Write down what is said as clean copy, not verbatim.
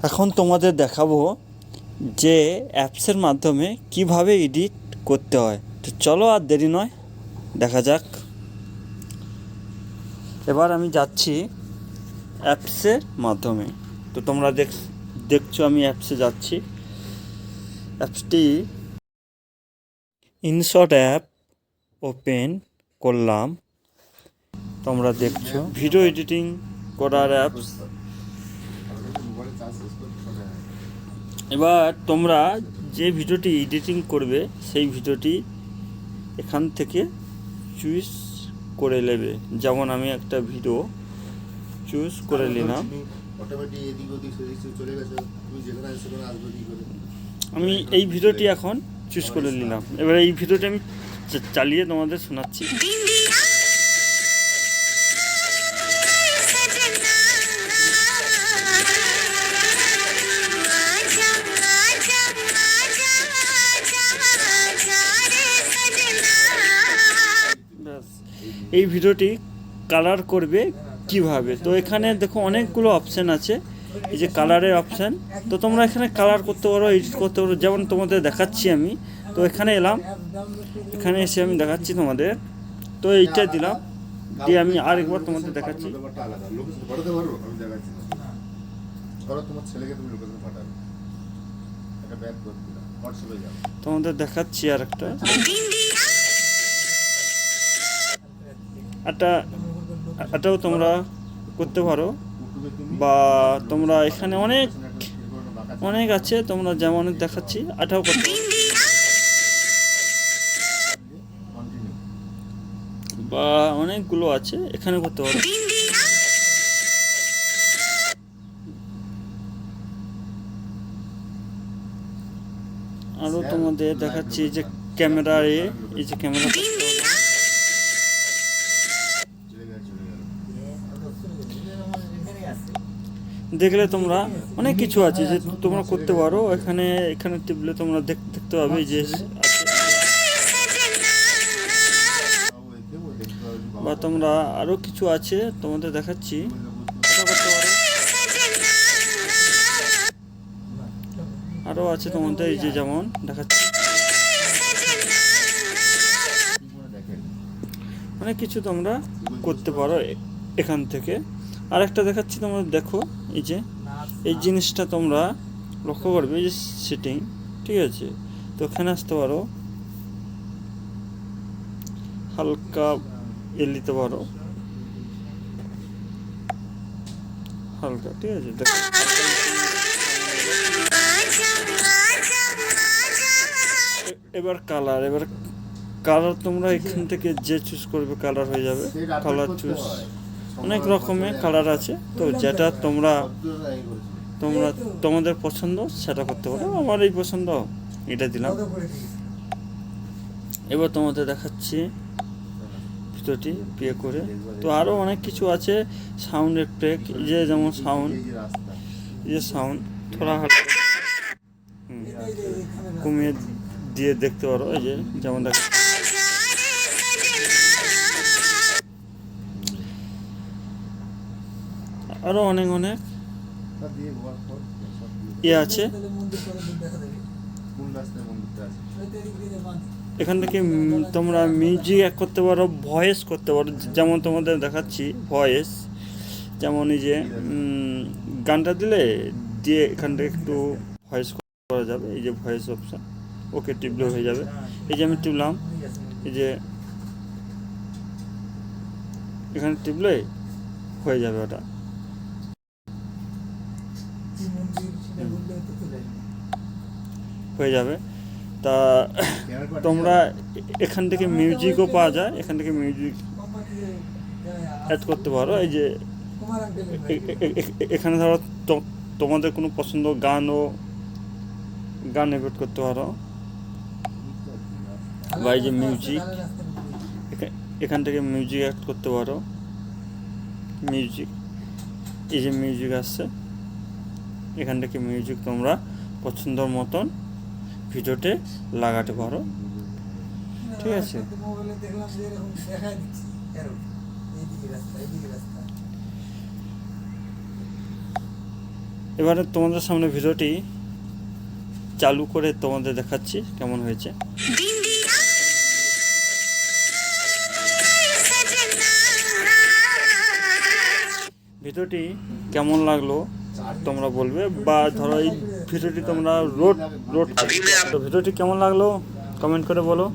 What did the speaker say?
এখন তোমাদের দেখাবো যে অ্যাপসের মাধ্যমে কিভাবে এডিট করতে হয়। তো চলো আর দেরি নয়, দেখা যাক। এবার আমি যাচ্ছি অ্যাপসের মাধ্যমে। তো তোমরা দেখছো আমি অ্যাপসে যাচ্ছি। অ্যাপসটি ইনশট অ্যাপ ওপেন করলাম। তোমরা দেখছো ভিডিও এডিটিং করার অ্যাপস। এবার তোমরা যে ভিডিওটি এডিটিং করবে সেই ভিডিওটি এখান থেকে চুজ করে নেবে। যেমন আমি একটা ভিডিও চুজ করে নিলাম। আমি এই ভিডিওটি এখন চুজ করে নিলাম। এবার এই ভিডিওটি আমি চালিয়ে তোমাদের শোনাচ্ছি। এই ভিডিওটি কালার করবে কিভাবে? তো এখানে দেখো অনেকগুলো অপশান আছে। এই যে কালারের অপশান, তো তোমরা এখানে কালার করতে পারো, এডিট করতে পারো। যেমন তোমাদের দেখাচ্ছি আমি, তো এখানে এলাম, এখানে এসে আমি দেখাচ্ছি তোমাদের। তো এইটা দিলাম, দিয়ে আমি আরেকবার তোমাদের দেখাচ্ছি। তোমাদের দেখাচ্ছি আর এটাও তোমরা করতে পারো, বা তোমরা এখানে অনেক আছে, তোমরা যেমন দেখাচ্ছি এটাও করতে পারো, বা অনেকগুলো আছে এখানে করতে পারো। আরও তোমাদের দেখাচ্ছি যে ক্যামেরায়, এই যে ক্যামেরা দেখলে তোমরা অনেক কিছু আছে যে তোমরা করতে পারো। এখানে টিপলে তোমরা দেখতে পাবে যে বা তোমরা আরও কিছু আছে তোমাদের দেখাচ্ছি, করতে পারো। আরও আছে তোমাদের, এই যে যেমন দেখাচ্ছি অনেক কিছু তোমরা করতে পারো এখান থেকে। আর একটা দেখাচ্ছি তোমরা দেখো, এই যে এই জিনিসটা তোমরা লক্ষ্য করবে, এই যে সেটিং, ঠিক আছে? তো এখানে আসতে পারো, হালকা দিতে পারো, হালকা, ঠিক আছে? দেখো এবার কালার তোমরা এখান থেকে যে চুজ করবে কালার হয়ে যাবে। কালার চুজ অনেক রকমের কালার আছে, তো যেটা তোমাদের পছন্দ সেটা করতে পারো। আমার এই পছন্দ, এটা দিলাম। এবার তোমাদের দেখাচ্ছি ভিডিওটি প্লে করে। তো আরও অনেক কিছু আছে, সাউন্ড এফেক্ট, যে যেমন সাউন্ড, থোড়া হালকা কমিয়ে দিয়ে দেখতে পারো। এই যে যেমন দেখো, আরও অনেক আছে। এখান থেকে তোমরা মিউজিক অ্যাড করতে পারো, ভয়েস করতে পারো। যেমন তোমাদের দেখাচ্ছি ভয়েস, যেমন এই যে গানটা দিয়ে এখান থেকে একটু ভয়েস করা যাবে। এই যে ভয়েস অপশান, ওকে টিপলে হয়ে যাবে। এই যে আমি টিপলাম, এই যে এখানে টিপলে হয়ে যাবে, ওটা হয়ে যাবে। তা তোমরা এখান থেকে মিউজিকও পাওয়া যায়, এখান থেকে মিউজিক অ্যাড করতে পারো। এই যে এখানে ধরো তোমাদের কোনো পছন্দ গান এড করতে পারো, বা এই যে মিউজিক, এখান থেকে মিউজিক অ্যাড করতে পারো। মিউজিক, এই যে মিউজিক আসছে, এখান থেকে মিউজিক তোমরা পছন্দের মতন ভিডিওতে লাগাতে পারো, ঠিক আছে? এবারে তোমাদের সামনে ভিডিওটি চালু করে তোমাদের দেখাচ্ছি কেমন হয়েছে। ভিডিওটি কেমন লাগলো তোমরা বলবে, বা ধরো এই ভিডিওটি তোমরা রোড ভিডিওটি কেমন লাগলো কমেন্ট করে বলো।